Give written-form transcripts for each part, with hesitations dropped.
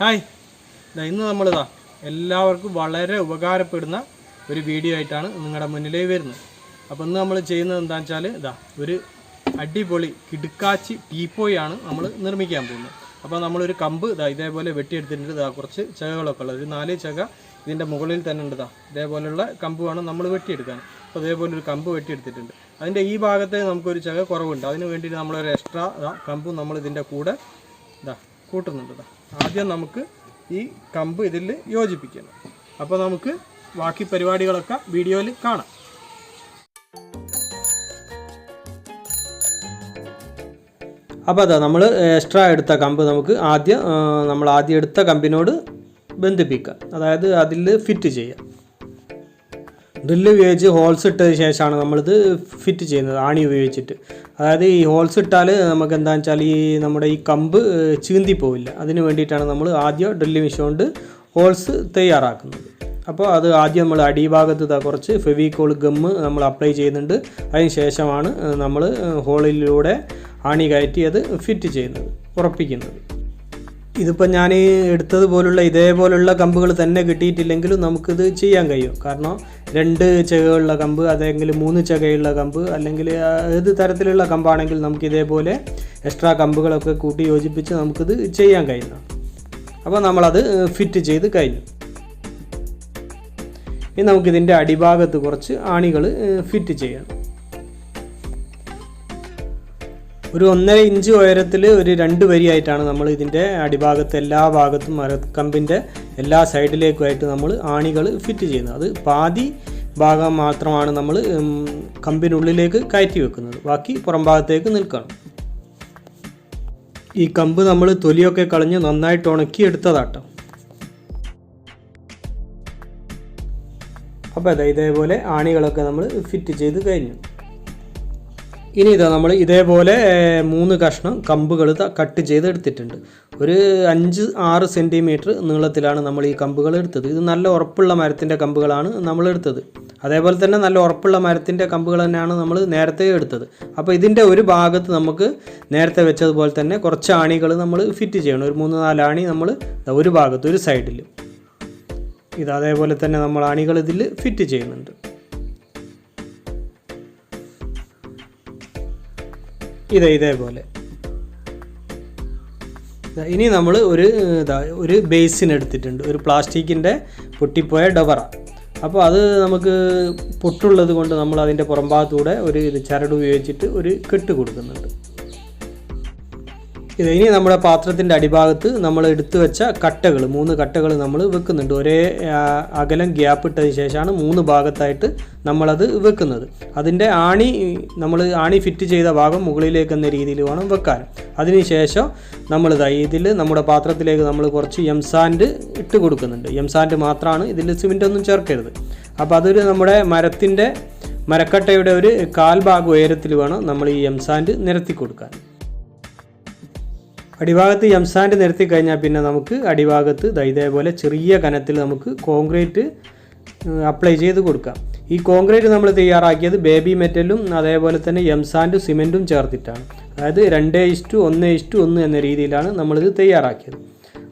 Hi, ഇന്ന് നമ്മളിതാ എല്ലാവർക്കും വളരെ ഉപകാരപ്പെടുന്ന ഒരു വീഡിയോ ആയിട്ടാണ് നിങ്ങളുടെ മുന്നിലേക്ക് വരുന്നത്. അപ്പോൾ ഇന്ന് നമ്മൾ ചെയ്യുന്നത് എന്താണെന്ന് വെച്ചാൽ ഇതാ ഒരു അടിപൊളി കിടുക്കാച്ചി ടീപ്പോയാണ് നമ്മൾ നിർമ്മിക്കാൻ പോകുന്നത്. അപ്പോൾ നമ്മളൊരു കമ്പ് ഇതാ ഇതേപോലെ വെട്ടിയെടുത്തിട്ടുണ്ട്. ഇതാ കുറച്ച് ചകകളൊക്കെ ഉള്ളത്, ഒരു 4 ചക ഇതിൻ്റെ മുകളിൽ തന്നെ ഉണ്ട്. ഇതേപോലെയുള്ള കമ്പ് വേണം നമ്മൾ വെട്ടിയെടുക്കാൻ. അപ്പോൾ ഇതേപോലെ ഒരു കമ്പ് വെട്ടിയെടുത്തിട്ടുണ്ട്. അതിൻ്റെ ഈ ഭാഗത്ത് നമുക്കൊരു ചക കുറവുണ്ട്. അതിന് വേണ്ടിയിട്ട് നമ്മളൊരു എക്സ്ട്രാ കമ്പ് നമ്മൾ ഇതിൻ്റെ കൂടെ കൂട്ടുന്നുണ്ട്. ആദ്യം നമുക്ക് ഈ കമ്പ് ഇതിൽ യോജിപ്പിക്കണം. അപ്പോൾ നമുക്ക് ബാക്കി പരിപാടികളൊക്കെ വീഡിയോയിൽ കാണാം. അപ്പോൾ അതാ നമ്മൾ എക്സ്ട്രാ എടുത്ത കമ്പ് നമുക്ക് ആദ്യം എടുത്ത കമ്പിനോട് ബന്ധിപ്പിക്കുക, അതായത് അതിൽ ഫിറ്റ് ചെയ്യുക. ഡ്രില്ല് ഉപയോഗിച്ച് ഹോൾസ് ഇട്ടതിന് ശേഷമാണ് നമ്മളിത് ഫിറ്റ് ചെയ്യുന്നത്, ആണി ഉപയോഗിച്ചിട്ട്. അതായത് ഈ ഹോൾസ് ഇട്ടാൽ നമുക്ക് എന്താണെന്ന് വെച്ചാൽ നമ്മുടെ ഈ കമ്പ് ചീന്തി പോവില്ല. അതിന് വേണ്ടിയിട്ടാണ് നമ്മൾ ആദ്യം ഡ്രില്ല് മെഷീൻ കൊണ്ട് ഹോൾസ് തയ്യാറാക്കുന്നത്. അപ്പോൾ അത് ആദ്യം നമ്മൾ അടിഭാഗത്ത് കുറച്ച് ഫെവിക്കോൾ ഗമ്മ് നമ്മൾ അപ്ലൈ ചെയ്യുന്നുണ്ട്. അതിന് ശേഷമാണ് നമ്മൾ ഹോളിലൂടെ ആണി കയറ്റി അത് ഫിറ്റ് ചെയ്യുന്നത്, ഉറപ്പിക്കുന്നത്. ഇതിപ്പോൾ ഞാൻ എടുത്തതുപോലുള്ള ഇതേപോലുള്ള കമ്പുകൾ തന്നെ കിട്ടിയിട്ടില്ലെങ്കിലും നമുക്കിത് ചെയ്യാൻ കഴിയും. കാരണം 2 ചകയുള്ള കമ്പ്, അല്ലെങ്കിൽ 3 ചകയുള്ള കമ്പ്, അല്ലെങ്കിൽ ഏത് തരത്തിലുള്ള കമ്പാണെങ്കിൽ നമുക്ക് ഇതേപോലെ എക്സ്ട്രാ കമ്പുകളൊക്കെ കൂട്ടി യോജിപ്പിച്ച് നമുക്കിത് ചെയ്യാൻ കഴിയുന്നതാണ്. അപ്പോൾ നമ്മളത് ഫിറ്റ് ചെയ്ത് കഴിഞ്ഞു. ഇനി നമുക്കിതിൻ്റെ അടിഭാഗത്ത് കുറച്ച് ആണികൾ ഫിറ്റ് ചെയ്യണം. ഒരു 1.5 ഇഞ്ച് ഉയരത്തിൽ ഒരു 2 വരിയായിട്ടാണ് നമ്മൾ ഇതിൻ്റെ അടിഭാഗത്ത് എല്ലാ ഭാഗത്തും മരക്കമ്പിൻ്റെ എല്ലാ സൈഡിലേക്കുമായിട്ട് നമ്മൾ ആണികൾ ഫിറ്റ് ചെയ്യുന്നത്. അത് പാതി ഭാഗം മാത്രമാണ് നമ്മൾ കമ്പിനുള്ളിലേക്ക് കയറ്റി വെക്കുന്നത്, ബാക്കി പുറം ഭാഗത്തേക്ക് നിൽക്കണം. ഈ കമ്പ് നമ്മൾ തൊലിയൊക്കെ കളഞ്ഞ് നന്നായിട്ട് ഉണക്കി എടുത്തതാട്ടോ. അപ്പോൾ അതെ ഇതേപോലെ ആണികളൊക്കെ നമ്മൾ ഫിറ്റ് ചെയ്ത് കഴിഞ്ഞു. ഇനി ഇതാ നമ്മൾ ഇതേപോലെ 3 കഷ്ണം കമ്പുകൾ കട്ട് ചെയ്ത് എടുത്തിട്ടുണ്ട്. ഒരു 5-6 സെൻറ്റിമീറ്റർ നീളത്തിലാണ് നമ്മൾ ഈ കമ്പുകൾ എടുത്തത്. ഇത് നല്ല ഉറപ്പുള്ള മരത്തിൻ്റെ കമ്പുകളാണ് നമ്മൾ എടുത്തത്. അതേപോലെ തന്നെ നല്ല ഉറപ്പുള്ള മരത്തിൻ്റെ കമ്പുകൾ തന്നെയാണ് നമ്മൾ നേരത്തെ എടുത്തത്. അപ്പോൾ ഇതിൻ്റെ ഒരു ഭാഗത്ത് നമുക്ക് നേരത്തെ വെച്ചതുപോലെ തന്നെ കുറച്ച് ആണികൾ നമ്മൾ ഫിറ്റ് ചെയ്യണം. ഒരു 3-4 ആണി നമ്മൾ ഒരു ഭാഗത്ത് ഒരു സൈഡിൽ ഇത് അതേപോലെ തന്നെ നമ്മൾ ആണികൾ ഇതിൽ ഫിറ്റ് ചെയ്യുന്നുണ്ട്. ഇതേപോലെ ഇനി നമ്മൾ ഒരു ബേസിൻ എടുത്തിട്ടുണ്ട്, ഒരു പ്ലാസ്റ്റിക്കിൻ്റെ പൊട്ടിപ്പോയ ഡവറ. അപ്പോൾ അത് നമുക്ക് പൊട്ടുള്ളത് കൊണ്ട് നമ്മൾ അതിൻ്റെ പുറംഭാഗത്തൂടെ ഒരു ചരട് ഉപയോഗിച്ചിട്ട് ഒരു കെട്ട് കൊടുക്കുന്നുണ്ട്. ഇനി നമ്മുടെ പാത്രത്തിൻ്റെ അടിഭാഗത്ത് നമ്മൾ എടുത്തു വെച്ച കട്ടകൾ 3 കട്ടകൾ നമ്മൾ വെക്കുന്നുണ്ട്. ഒരേ അകലം ഗ്യാപ്പ് ഇട്ടതിന് ശേഷമാണ് 3 ഭാഗത്തായിട്ട് നമ്മളത് വെക്കുന്നത്. അതിൻ്റെ ആണി ഫിറ്റ് ചെയ്ത ഭാഗം മുകളിലേക്ക് എന്ന രീതിയിൽ വേണം വെക്കാൻ. അതിനുശേഷം നമ്മൾ ഇതിൽ നമ്മുടെ പാത്രത്തിലേക്ക് നമ്മൾ കുറച്ച് എംസാൻഡ് ഇട്ട് കൊടുക്കുന്നുണ്ട്. എംസാൻഡ് മാത്രമാണ്, ഇതിൽ സിമെൻ്റ് ഒന്നും ചേർക്കരുത്. അപ്പോൾ അതൊരു നമ്മുടെ മരക്കട്ടയുടെ ഒരു 1/4 ഭാഗം ഉയരത്തിൽ വേണം നമ്മൾ ഈ എംസാൻഡ് നിരത്തി കൊടുക്കാൻ. അടിഭാഗത്ത് എംസാൻഡ് നിരത്തി കഴിഞ്ഞാൽ പിന്നെ നമുക്ക് അടിഭാഗത്ത് ഇതേപോലെ ചെറിയ കനത്തിൽ നമുക്ക് കോൺക്രീറ്റ് അപ്ലൈ ചെയ്ത് കൊടുക്കാം. ഈ കോൺക്രീറ്റ് നമ്മൾ തയ്യാറാക്കിയത് ബേബി മെറ്റലും അതേപോലെ തന്നെ എംസാൻഡും സിമെൻറ്റും ചേർത്തിട്ടാണ്. അതായത് 2:1:1 എന്ന രീതിയിലാണ് നമ്മളിത് തയ്യാറാക്കിയത്.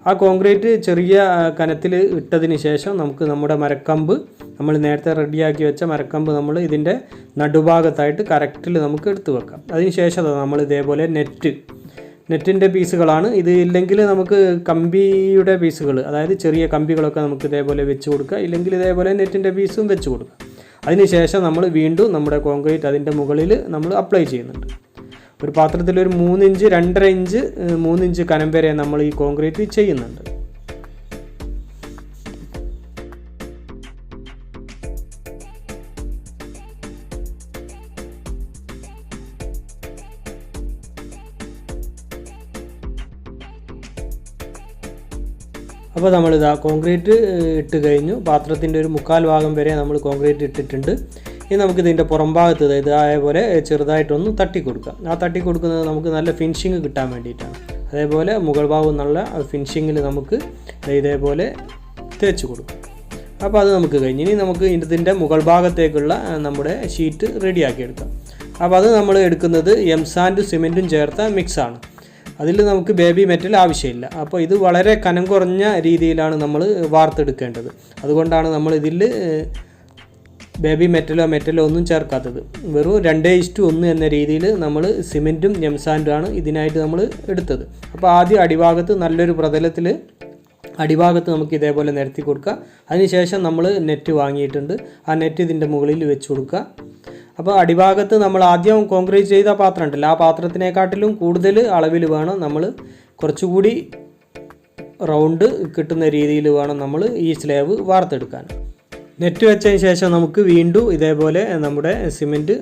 ആ കോൺക്രീറ്റ് ചെറിയ കനത്തിൽ ഇട്ടതിന് ശേഷം നമുക്ക് നമ്മുടെ മരക്കമ്പ്, നമ്മൾ നേരത്തെ റെഡിയാക്കി വെച്ച മരക്കമ്പ് നമ്മൾ ഇതിൻ്റെ നടുഭാഗത്തായിട്ട് കറക്റ്റിൽ നമുക്ക് എടുത്തു വെക്കാം. അതിന് ശേഷം നമ്മൾ ഇതേപോലെ നെറ്റിൻ്റെ പീസുകളാണ് ഇത്. ഇല്ലെങ്കിൽ നമുക്ക് കമ്പിയുടെ പീസുകൾ, അതായത് ചെറിയ കമ്പികളൊക്കെ നമുക്ക് ഇതേപോലെ വെച്ച് കൊടുക്കുക, ഇല്ലെങ്കിൽ ഇതേപോലെ നെറ്റിൻ്റെ പീസും വെച്ച് കൊടുക്കുക. അതിനുശേഷം നമ്മൾ വീണ്ടും നമ്മുടെ കോൺക്രീറ്റ് അതിൻ്റെ മുകളിൽ നമ്മൾ അപ്ലൈ ചെയ്യുന്നുണ്ട്. ഒരു പാത്രത്തിൽ ഒരു 3 ഇഞ്ച് 2.5 ഇഞ്ച് 3 ഇഞ്ച് കനം വരെ നമ്മൾ ഈ കോൺക്രീറ്റ് ചെയ്യുന്നുണ്ട്. അപ്പോൾ നമ്മളിതാ കോൺക്രീറ്റ് ഇട്ട് കഴിഞ്ഞു. പാത്രത്തിൻ്റെ ഒരു 1/4 ഭാഗം വരെ നമ്മൾ കോൺക്രീറ്റ് ഇട്ടിട്ടുണ്ട്. ഇനി നമുക്കിതിൻ്റെ പുറം ഭാഗത്ത് ഇതേപോലെ ചെറുതായിട്ടൊന്ന് തട്ടി കൊടുക്കാം. ആ തട്ടി കൊടുക്കുന്നത് നമുക്ക് നല്ല ഫിനിഷിങ് കിട്ടാൻ വേണ്ടിയിട്ടാണ്. അതേപോലെ മുകൾ ഭാഗം നല്ല ഫിനിഷിങ്ങിൽ നമുക്ക് ഇതേപോലെ തേച്ച് കൊടുക്കാം. അപ്പോൾ അത് നമുക്ക് കഴിഞ്ഞ് ഇനി നമുക്ക് ഇതിൻ്റെ മുകൾ ഭാഗത്തേക്കുള്ള നമ്മുടെ ഷീറ്റ് റെഡിയാക്കി എടുക്കാം. അപ്പോൾ അത് നമ്മൾ എടുക്കുന്നത് എംസാൻഡും സിമെൻറ്റും ചേർത്ത മിക്സാണ്. അതിൽ നമുക്ക് ബേബി മെറ്റൽ ആവശ്യമില്ല. അപ്പോൾ ഇത് വളരെ കനം കുറഞ്ഞ രീതിയിലാണ് നമ്മൾ വാർത്തെടുക്കേണ്ടത്. അതുകൊണ്ടാണ് നമ്മൾ ഇതിൽ ബേബി മെറ്റലോ ഒന്നും ചേർക്കാത്തത്. വെറും 2:1 എന്ന രീതിയിൽ നമ്മൾ സിമെൻറ്റും എംസാൻഡുമാണ് ഇതിനായിട്ട് നമ്മൾ എടുത്തത്. അപ്പോൾ ആദ്യം അടിഭാഗത്ത് നല്ലൊരു പ്രതലത്തിൽ അടിഭാഗത്ത് നമുക്ക് ഇതേപോലെ നിരത്തി കൊടുക്കുക. അതിനുശേഷം നമ്മൾ നെറ്റ് വാങ്ങിയിട്ടുണ്ട്, ആ നെറ്റ് ഇതിൻ്റെ മുകളിൽ വെച്ച് കൊടുക്കുക. അപ്പോൾ അടിഭാഗത്ത് നമ്മൾ ആദ്യം കോൺക്രീറ്റ് ചെയ്ത പാത്രം ഉണ്ടല്ലോ, ആ പാത്രത്തിനെക്കാട്ടിലും കൂടുതൽ അളവിൽ വേണം നമ്മൾ, കുറച്ചുകൂടി റൗണ്ട് കിട്ടുന്ന രീതിയിൽ വേണം നമ്മൾ ഈ സ്ലാബ് വാർത്തെടുക്കാൻ. നെറ്റ് വെച്ചതിന് ശേഷം നമുക്ക് വീണ്ടും ഇതേപോലെ നമ്മുടെ സിമെൻറ്റ്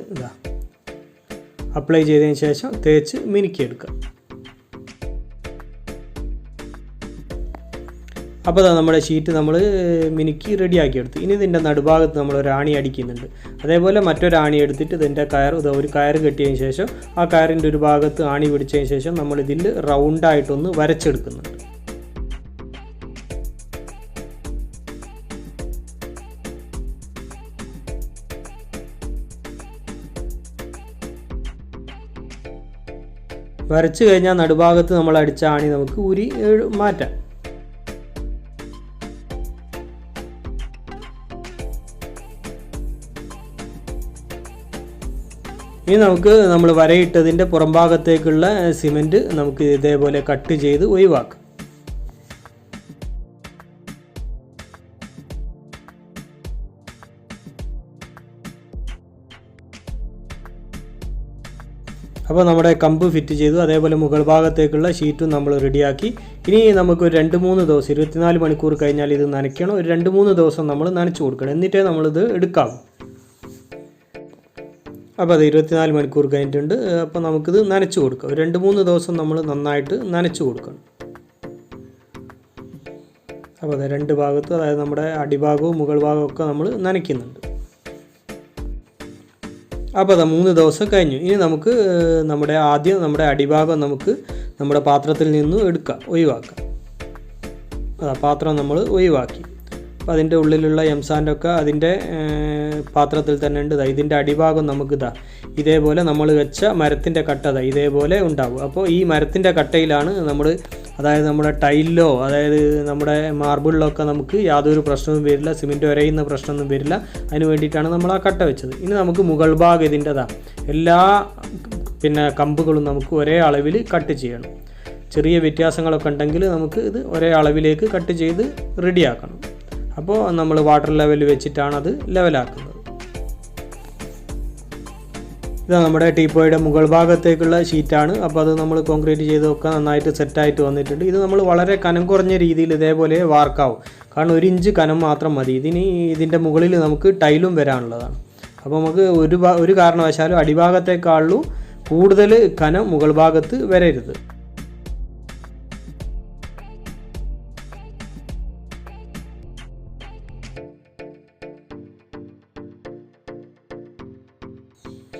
അപ്ലൈ ചെയ്തതിന് ശേഷം തേച്ച് മിനുക്കിയെടുക്കുക. അപ്പോൾ നമ്മുടെ ഷീറ്റ് നമ്മൾ മിനുക്കി റെഡിയാക്കിയെടുത്തു. ഇനി ഇതിൻ്റെ നടുഭാഗത്ത് നമ്മൾ ഒരു ആണി അടിക്കുന്നുണ്ട്. അതേപോലെ മറ്റൊരു ആണി എടുത്തിട്ട് ഇതിൻ്റെ ഒരു കയർ കെട്ടിയതിന് ശേഷം ആ കയറിൻ്റെ ഒരു ഭാഗത്ത് ആണി പിടിച്ചതിന് ശേഷം നമ്മൾ ഇതിൽ റൗണ്ടായിട്ടൊന്ന് വരച്ചെടുക്കുന്നുണ്ട്. വരച്ച് കഴിഞ്ഞാൽ നടുഭാഗത്ത് നമ്മൾ അടിച്ച ആണി നമുക്ക് ഊരി മാറ്റാം. ഇനി നമുക്ക് നമ്മൾ വരയിട്ടതിൻ്റെ പുറം ഭാഗത്തേക്കുള്ള സിമെൻറ്റ് നമുക്ക് ഇതേപോലെ കട്ട് ചെയ്ത് ഒഴിവാക്കാം. അപ്പോൾ നമ്മുടെ കമ്പ് ഫിറ്റ് ചെയ്തു. അതേപോലെ മുകൾ ഭാഗത്തേക്കുള്ള ഷീറ്റും നമ്മൾ റെഡിയാക്കി. ഇനി നമുക്ക് ഒരു 2-3 ദിവസം 24 മണിക്കൂർ കഴിഞ്ഞാൽ ഇത് നനയ്ക്കണം. ഒരു 2-3 ദിവസം നമ്മൾ നനച്ച് കൊടുക്കണം, എന്നിട്ടേ നമ്മളിത് എടുക്കാം. അപ്പോൾ അത് 24 മണിക്കൂർ കഴിഞ്ഞിട്ടുണ്ട്. അപ്പോൾ നമുക്കിത് നനച്ച് കൊടുക്കാം. ഒരു 2-3 ദിവസം നമ്മൾ നന്നായിട്ട് നനച്ച് കൊടുക്കണം. അപ്പോൾ അത് 2 ഭാഗത്ത്, അതായത് നമ്മുടെ അടിഭാഗവും മുകൾ ഭാഗവും ഒക്കെ നമ്മൾ നനയ്ക്കുന്നുണ്ട്. അപ്പോൾ അത് 3 ദിവസം കഴിഞ്ഞു. ഇനി നമുക്ക് നമ്മുടെ അടിഭാഗം നമുക്ക് നമ്മുടെ പാത്രത്തിൽ നിന്ന് എടുക്കാം, ഒഴിവാക്കാം. പാത്രം നമ്മൾ ഒഴിവാക്കി. അപ്പോൾ അതിൻ്റെ ഉള്ളിലുള്ള എംസാൻഡൊക്കെ അതിൻ്റെ പാത്രത്തിൽ തന്നെ ഉണ്ട്. ഇതിൻ്റെ അടിഭാഗം നമുക്ക് ഇതേപോലെ നമ്മൾ വെച്ച മരത്തിൻ്റെ കട്ട ഇതേപോലെ ഉണ്ടാകും. അപ്പോൾ ഈ മരത്തിൻ്റെ കട്ടയിലാണ് നമ്മൾ, അതായത് നമ്മുടെ ടൈലിലോ അതായത് നമ്മുടെ മാർബിളിലൊക്കെ നമുക്ക് യാതൊരു പ്രശ്നവും വരില്ല, സിമെൻറ്റ് ഉരയുന്ന പ്രശ്നമൊന്നും വരില്ല. അതിന് വേണ്ടിയിട്ടാണ് നമ്മൾ ആ കട്ട വെച്ചത്. ഇനി നമുക്ക് മുകൾ ഭാഗം ഇതിൻ്റെ എല്ലാ കമ്പുകളും നമുക്ക് ഒരേ അളവിൽ കട്ട് ചെയ്യണം. ചെറിയ വ്യത്യാസങ്ങളൊക്കെ ഉണ്ടെങ്കിൽ നമുക്ക് ഇത് ഒരേ അളവിലേക്ക് കട്ട് ചെയ്ത് റെഡിയാക്കണം. അപ്പോൾ നമ്മൾ വാട്ടർ ലെവൽ വെച്ചിട്ടാണ് അത് ലെവലാക്കുന്നത്. ഇത് നമ്മുടെ ടീപ്പോയുടെ മുകൾ ഭാഗത്തേക്കുള്ള ഷീറ്റാണ്. അപ്പോൾ അത് നമ്മൾ കോൺക്രീറ്റ് ചെയ്തൊക്കെ നന്നായിട്ട് സെറ്റായിട്ട് വന്നിട്ടുണ്ട്. ഇത് നമ്മൾ വളരെ കനം കുറഞ്ഞ രീതിയിൽ ഇതേപോലെ വാർക്കാവും. കാരണം 1 ഇഞ്ച് കനം മാത്രം മതി. ഇതിൻ്റെ മുകളിൽ നമുക്ക് ടൈലും വരാനുള്ളതാണ്. അപ്പോൾ നമുക്ക് ഒരു കാരണവശാലും അടിഭാഗത്തേക്കാളും കൂടുതൽ കനം മുകൾ ഭാഗത്ത് വരരുത്.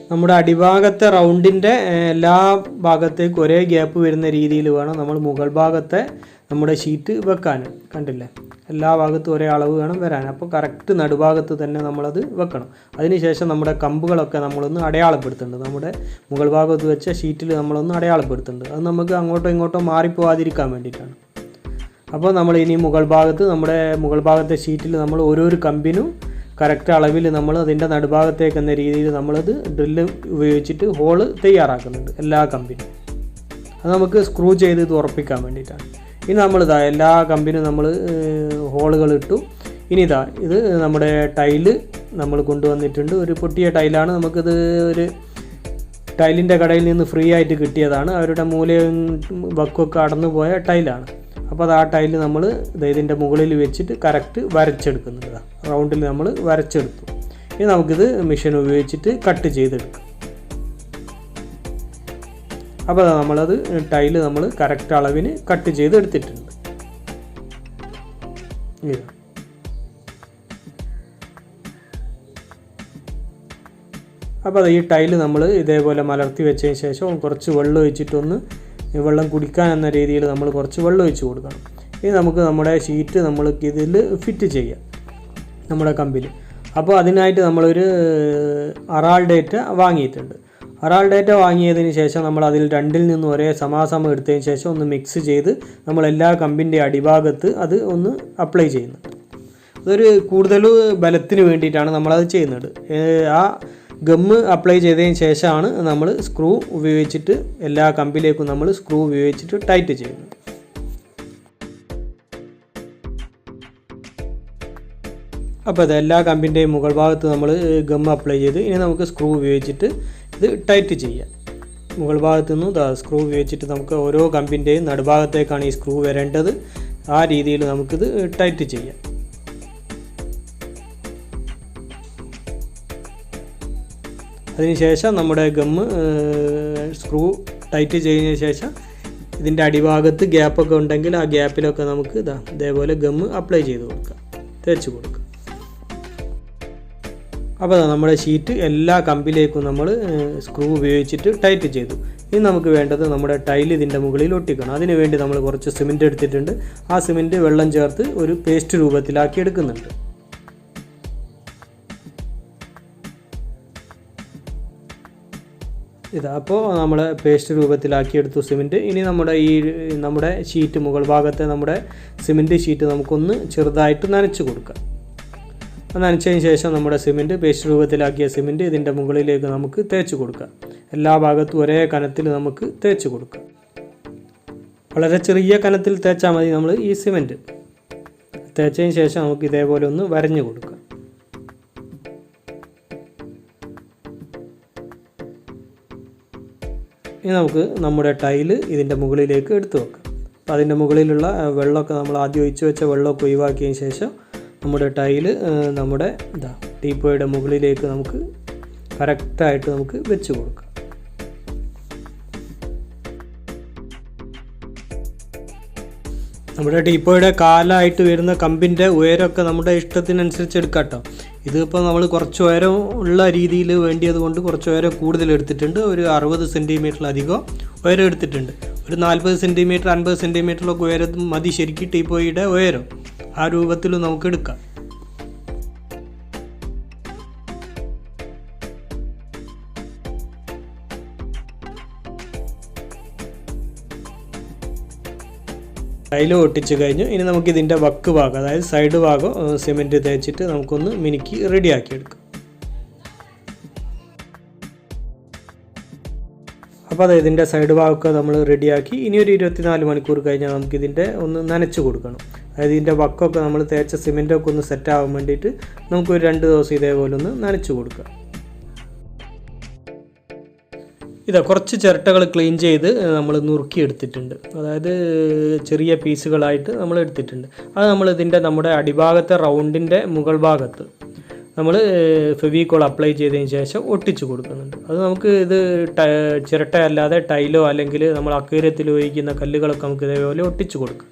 നമ്മുടെ അടിഭാഗത്തെ റൗണ്ടിൻ്റെ എല്ലാ ഭാഗത്തേക്കും ഒരേ ഗ്യാപ്പ് വരുന്ന രീതിയിൽ വേണം നമ്മൾ മുകൾ ഭാഗത്തെ നമ്മുടെ ഷീറ്റ് വെക്കാൻ. കണ്ടില്ലേ, എല്ലാ ഭാഗത്തും ഒരേ അളവ് വേണം വരാൻ. അപ്പോൾ കറക്റ്റ് നടുഭാഗത്ത് തന്നെ നമ്മളത് വെക്കണം. അതിനുശേഷം നമ്മുടെ കമ്പുകളൊക്കെ നമ്മളൊന്ന് അടയാളപ്പെടുത്തുന്നുണ്ട്. നമ്മുടെ മുകൾ ഭാഗത്ത് വെച്ച ഷീറ്റിൽ നമ്മളൊന്ന് അടയാളപ്പെടുത്തുന്നുണ്ട്. അത് നമുക്ക് അങ്ങോട്ടോ ഇങ്ങോട്ടോ മാറിപ്പോവാതിരിക്കാൻ വേണ്ടിയിട്ടാണ്. അപ്പോൾ നമ്മൾ ഇനി മുകൾ ഭാഗത്തെ ഷീറ്റിൽ നമ്മൾ ഓരോരോ കമ്പിനും കറക്റ്റ് അളവിൽ നമ്മൾ അതിൻ്റെ നടുഭാഗത്തേക്ക് എന്ന രീതിയിൽ നമ്മളത് ഡ്രില്ല് ഉപയോഗിച്ചിട്ട് ഹോള് തയ്യാറാക്കുന്നുണ്ട് എല്ലാ കമ്പിനും. അത് നമുക്ക് സ്ക്രൂ ചെയ്ത് ഇത് ഉറപ്പിക്കാൻ വേണ്ടിയിട്ടാണ്. ഇനി എല്ലാ കമ്പിനും നമ്മൾ ഹോളുകൾ ഇട്ടു. ഇനി ഇത് നമ്മുടെ ടൈല് നമ്മൾ കൊണ്ടുവന്നിട്ടുണ്ട്. ഒരു പൊട്ടിയ ടൈലാണ്. നമുക്കിത് ഒരു ടൈലിൻ്റെ കടയിൽ നിന്ന് ഫ്രീ ആയിട്ട് കിട്ടിയതാണ്. അവരുടെ മൂലയും വക്കൊക്കെ അടന്നു പോയ ടൈലാണ്. അപ്പോൾ അത് ആ ടൈല് നമ്മൾ ഇതിൻ്റെ മുകളിൽ വെച്ചിട്ട് കറക്റ്റ് വരച്ചെടുക്കുന്നുണ്ട്. റൗണ്ടിൽ നമ്മൾ വരച്ചെടുത്തു. ഇനി നമുക്കിത് മെഷീൻ ഉപയോഗിച്ചിട്ട് കട്ട് ചെയ്തെടുക്കാം. അപ്പോൾ നമ്മളത് ടൈല് നമ്മൾ കറക്റ്റ് അളവിന് കട്ട് ചെയ്തെടുത്തിട്ടുണ്ട്. അപ്പോൾ ഈ ടൈല് നമ്മൾ ഇതേപോലെ മലർത്തി വെച്ചതിന് ശേഷം കുറച്ച് വെള്ളം ഒഴിച്ചിട്ടൊന്ന് വെള്ളം കുടിക്കാൻ എന്ന രീതിയിൽ നമ്മൾ കുറച്ച് വെള്ളം ഒഴിച്ച് കൊടുക്കണം. ഇനി നമുക്ക് നമ്മുടെ ഷീറ്റ് നമ്മൾക്ക് ഇതിൽ ഫിറ്റ് ചെയ്യാം നമ്മുടെ കമ്പിൽ. അപ്പോൾ അതിനായിട്ട് നമ്മളൊരു അറാൾ ഡേറ്റ വാങ്ങിയിട്ടുണ്ട്. അറാൾ ഡേറ്റ വാങ്ങിയതിന് ശേഷം നമ്മൾ അതിൽ രണ്ടിൽ നിന്ന് ഒരേ സമാസമം എടുത്തതിന് ശേഷം ഒന്ന് മിക്സ് ചെയ്ത് നമ്മൾ എല്ലാ കമ്പിൻ്റെ അടിഭാഗത്ത് അത് ഒന്ന് അപ്ലൈ ചെയ്യുന്നുണ്ട്. അതൊരു കൂടുതൽ ബലത്തിന് വേണ്ടിയിട്ടാണ് നമ്മളത് ചെയ്യുന്നത്. ആ ഗമ്മ് അപ്ലൈ ചെയ്തതിന് ശേഷമാണ് നമ്മൾ സ്ക്രൂ ഉപയോഗിച്ചിട്ട് എല്ലാ കമ്പിലേക്കും നമ്മൾ സ്ക്രൂ ഉപയോഗിച്ചിട്ട് ടൈറ്റ് ചെയ്യുന്നത്. അപ്പോൾ അത് എല്ലാ കമ്പിൻ്റെയും മുകൾ ഭാഗത്ത് നമ്മൾ ഗമ്മ് അപ്ലൈ ചെയ്ത് ഇനി നമുക്ക് സ്ക്രൂ ഉപയോഗിച്ചിട്ട് ഇത് ടൈറ്റ് ചെയ്യാം. മുകൾ ഭാഗത്തു നിന്നും സ്ക്രൂ ഉപയോഗിച്ചിട്ട് നമുക്ക് ഓരോ കമ്പിൻ്റെയും നടുഭാഗത്തേക്കാണ് ഈ സ്ക്രൂ വരേണ്ടത്. ആ രീതിയിൽ നമുക്കിത് ടൈറ്റ് ചെയ്യാം. അതിനുശേഷം നമ്മുടെ ഗമ്മ് സ്ക്രൂ ടൈറ്റ് ചെയ്തതിന് ശേഷം ഇതിൻ്റെ അടിഭാഗത്ത് ഗ്യാപ്പൊക്കെ ഉണ്ടെങ്കിൽ ആ ഗ്യാപ്പിലൊക്കെ നമുക്ക് ഇതേപോലെ ഗമ്മ് അപ്ലൈ ചെയ്ത് കൊടുക്കാം, തേച്ച് കൊടുക്കാം. അപ്പോൾ നമ്മുടെ ഷീറ്റ് എല്ലാ കമ്പിലേക്കും നമ്മൾ സ്ക്രൂ ഉപയോഗിച്ചിട്ട് ടൈറ്റ് ചെയ്തു. ഇനി നമുക്ക് വേണ്ടത് നമ്മുടെ ടൈൽ ഇതിൻ്റെ മുകളിൽ ഒട്ടിക്കണം. അതിന് വേണ്ടി നമ്മൾ കുറച്ച് സിമെൻറ്റ് എടുത്തിട്ടുണ്ട്. ആ സിമെൻറ്റ് വെള്ളം ചേർത്ത് ഒരു പേസ്റ്റ് രൂപത്തിലാക്കി എടുക്കുന്നുണ്ട്. അപ്പോൾ നമ്മൾ പേസ്റ്റ് രൂപത്തിലാക്കി എടുത്തു സിമെൻറ്റ്. ഇനി നമ്മുടെ ഷീറ്റ് മുകൾ ഭാഗത്തെ നമ്മുടെ സിമെൻറ്റ് ഷീറ്റ് നമുക്കൊന്ന് ചെറുതായിട്ട് നനച്ച് കൊടുക്കാം. നനച്ചതിന് ശേഷം നമ്മുടെ സിമെൻറ്റ് പേസ്റ്റ് രൂപത്തിലാക്കിയ സിമെൻറ്റ് ഇതിൻ്റെ മുകളിലേക്ക് നമുക്ക് തേച്ച് കൊടുക്കാം. എല്ലാ ഭാഗത്തും ഒരേ കനത്തിൽ നമുക്ക് തേച്ച് കൊടുക്കാം. വളരെ ചെറിയ കനത്തിൽ തേച്ചാൽ മതി നമ്മൾ ഈ സിമെൻറ്റ്. തേച്ചതിന് ശേഷം നമുക്ക് ഇതേപോലെ ഒന്ന് വരഞ്ഞു കൊടുക്കാം. ഇനി നമുക്ക് നമ്മുടെ ടൈല് ഇതിൻ്റെ മുകളിലേക്ക് എടുത്തു വെക്കാം. അപ്പോൾ അതിൻ്റെ മുകളിലുള്ള വെള്ളമൊക്കെ നമ്മൾ ആദ്യം ഒഴിച്ച് വെച്ച വെള്ളമൊക്കെ ഒഴിവാക്കിയതിന് ശേഷം നമ്മുടെ ടൈല് നമ്മുടെ ടീപ്പോയുടെ മുകളിലേക്ക് നമുക്ക് കറക്റ്റായിട്ട് നമുക്ക് വെച്ച് കൊടുക്കാം. നമ്മുടെ ടീപ്പോയുടെ കാലായിട്ട് വരുന്ന കമ്പിൻ്റെ ഉയരമൊക്കെ നമ്മുടെ ഇഷ്ടത്തിനനുസരിച്ച് എടുക്കാം കേട്ടോ. ഇതിപ്പോൾ നമ്മൾ കുറച്ച് ഉയരം ഉള്ള രീതിയിൽ വേണ്ടിയത് കൊണ്ട് കുറച്ച് ഉയരം കൂടുതൽ എടുത്തിട്ടുണ്ട്. ഒരു 60 സെൻറ്റിമീറ്ററിലധികം ഉയരം എടുത്തിട്ടുണ്ട്. ഒരു 40 സെൻറ്റിമീറ്റർ 50 സെൻറ്റിമീറ്ററിലൊക്കെ ഉയരം മതി ശരിക്കും ടീപ്പോയുടെ ഉയരം. ആ രൂപത്തിൽ നമുക്ക് എടുക്കാം. ടൈല് ഒട്ടിച്ച് കഴിഞ്ഞു. ഇനി നമുക്ക് ഇതിൻ്റെ വക്ക് ഭാഗം, അതായത് സൈഡ് ഭാഗം സിമെൻറ്റ് തേച്ചിട്ട് നമുക്കൊന്ന് മിനുക്കി റെഡിയാക്കി എടുക്കാം. അപ്പോൾ അത് ഇതിൻ്റെ സൈഡ് ഭാഗമൊക്കെ നമ്മൾ റെഡിയാക്കി. ഇനി ഒരു 24 മണിക്കൂർ കഴിഞ്ഞാൽ നമുക്കിതിൻ്റെ ഒന്ന് നനച്ച് കൊടുക്കണം. അതായത് ഇതിൻ്റെ വക്കൊക്കെ നമ്മൾ തേച്ച സിമെൻറ്റൊക്കെ ഒന്ന് സെറ്റ് ആവാൻ വേണ്ടിയിട്ട് നമുക്കൊരു 2 ദിവസം ഇതേപോലെ ഒന്ന് നനച്ച് കൊടുക്കാം. കുറച്ച് ചിരട്ടകൾ ക്ലീൻ ചെയ്ത് നമ്മൾ നുറുക്കിയെടുത്തിട്ടുണ്ട്. അതായത് ചെറിയ പീസുകളായിട്ട് നമ്മൾ എടുത്തിട്ടുണ്ട്. അത് നമ്മൾ നമ്മുടെ അടിഭാഗത്തെ റൗണ്ടിൻ്റെ മുകൾ ഭാഗത്ത് നമ്മൾ ഫെവിക്കോൾ അപ്ലൈ ചെയ്തതിന് ശേഷം ഒട്ടിച്ച് കൊടുക്കുന്നുണ്ട്. അത് നമുക്ക് ചിരട്ട അല്ലാതെ ടൈലോ അല്ലെങ്കിൽ നമ്മൾ അക്വേറിയത്തിൽ ഉപയോഗിക്കുന്ന കല്ലുകളൊക്കെ നമുക്ക് ഇതേപോലെ ഒട്ടിച്ച് കൊടുക്കാം.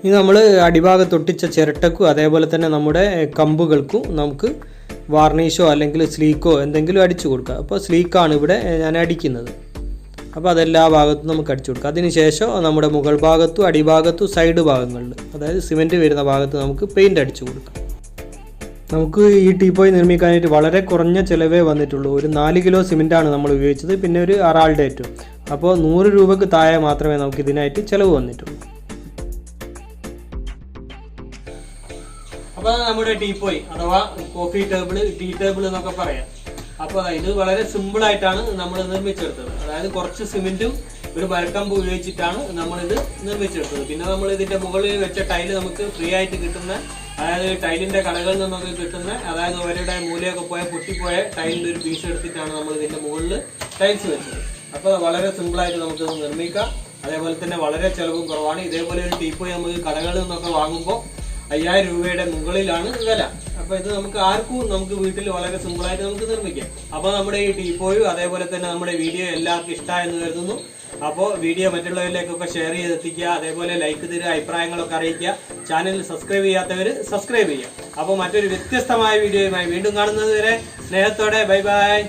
ഇനി നമ്മൾ അടിഭാഗത്ത് ഒട്ടിച്ച ചിരട്ടക്കും അതേപോലെ തന്നെ നമ്മുടെ കമ്പുകൾക്കും നമുക്ക് വാർണിഷോ അല്ലെങ്കിൽ സ്ലീക്കോ എന്തെങ്കിലും അടിച്ചു കൊടുക്കുക. അപ്പോൾ സ്ലീക്കാണ് ഇവിടെ ഞാൻ അടിക്കുന്നത്. അപ്പോൾ അതെല്ലാ ഭാഗത്തും നമുക്ക് അടിച്ചു കൊടുക്കാം. അതിനുശേഷം നമ്മുടെ മുകൾ ഭാഗത്തും അടിഭാഗത്തും സൈഡ് ഭാഗങ്ങളിൽ, അതായത് സിമെൻറ്റ് വരുന്ന ഭാഗത്ത് നമുക്ക് പെയിൻറ്റ് അടിച്ചു കൊടുക്കാം. നമുക്ക് ഈ ടീപ്പോയ് നിർമ്മിക്കാനായിട്ട് വളരെ കുറഞ്ഞ ചിലവേ വന്നിട്ടുള്ളൂ. ഒരു 4 കിലോ സിമെൻറ്റാണ് നമ്മൾ ഉപയോഗിച്ചത്, പിന്നെ ഒരു അറാൾ ഡേറ്റും. അപ്പോൾ 100 രൂപയ്ക്ക് താഴെ മാത്രമേ നമുക്ക് ഇതിനായിട്ട് ചിലവ് വന്നിട്ടുള്ളൂ. അപ്പോൾ നമ്മുടെ ടീപ്പോയ് അഥവാ കോഫി ടേബിൾ, ടീ ടേബിൾ എന്നൊക്കെ പറയാം. അപ്പോൾ ഇത് വളരെ സിമ്പിളായിട്ടാണ് നമ്മൾ നിർമ്മിച്ചെടുത്തത്. അതായത് കുറച്ച് സിമെൻറ്റും ഒരു മരക്കമ്പ് ഉപയോഗിച്ചിട്ടാണ് നമ്മളിത് നിർമ്മിച്ചെടുത്തത്. പിന്നെ നമ്മൾ ഇതിൻ്റെ മുകളിൽ വെച്ച ടൈല് നമുക്ക് ഫ്രീ ആയിട്ട് കിട്ടുന്ന, അതായത് ടൈലിൻ്റെ കടകളിൽ നിന്നൊക്കെ കിട്ടുന്ന, അതായത് അവരുടെ മൂലയൊക്കെ പൊട്ടിപ്പോയ ടൈലിൻ്റെ ഒരു പീസ് എടുത്തിട്ടാണ് നമ്മൾ ഇതിൻ്റെ മുകളിൽ ടൈൽസ് വെച്ചത്. അപ്പോൾ വളരെ സിമ്പിളായിട്ട് നമുക്കിത് നിർമ്മിക്കാം. അതേപോലെ തന്നെ വളരെ ചിലവും കുറവാണ്. ഇതേപോലെ ഒരു ടീപ്പോയ് നമുക്ക് കടകളിൽ നിന്നൊക്കെ വാങ്ങുമ്പോൾ 5000 രൂപയുടെ മുകളിലാണ് വില. അപ്പോൾ ഇത് നമുക്ക് വീട്ടിൽ വളരെ സിമ്പിളായിട്ട് നമുക്ക് നിർമ്മിക്കാം. അപ്പോൾ നമ്മുടെ ഈ ടീപ്പോയും അതേപോലെ തന്നെ നമ്മുടെ വീഡിയോ എല്ലാവർക്കും ഇഷ്ടമായെന്ന് കരുതുന്നു. അപ്പോൾ വീഡിയോ മറ്റുള്ളവരിലേക്കൊക്കെ ഷെയർ ചെയ്തെത്തിക്കുക. അതേപോലെ ലൈക്ക് തരിക, അഭിപ്രായങ്ങളൊക്കെ അറിയിക്കുക. ചാനൽ സബ്സ്ക്രൈബ് ചെയ്യാത്തവർ സബ്സ്ക്രൈബ് ചെയ്യുക. അപ്പോൾ മറ്റൊരു വ്യത്യസ്തമായ വീഡിയോയുമായി വീണ്ടും കാണുന്നത് വരെ സ്നേഹത്തോടെ ബൈ ബൈ.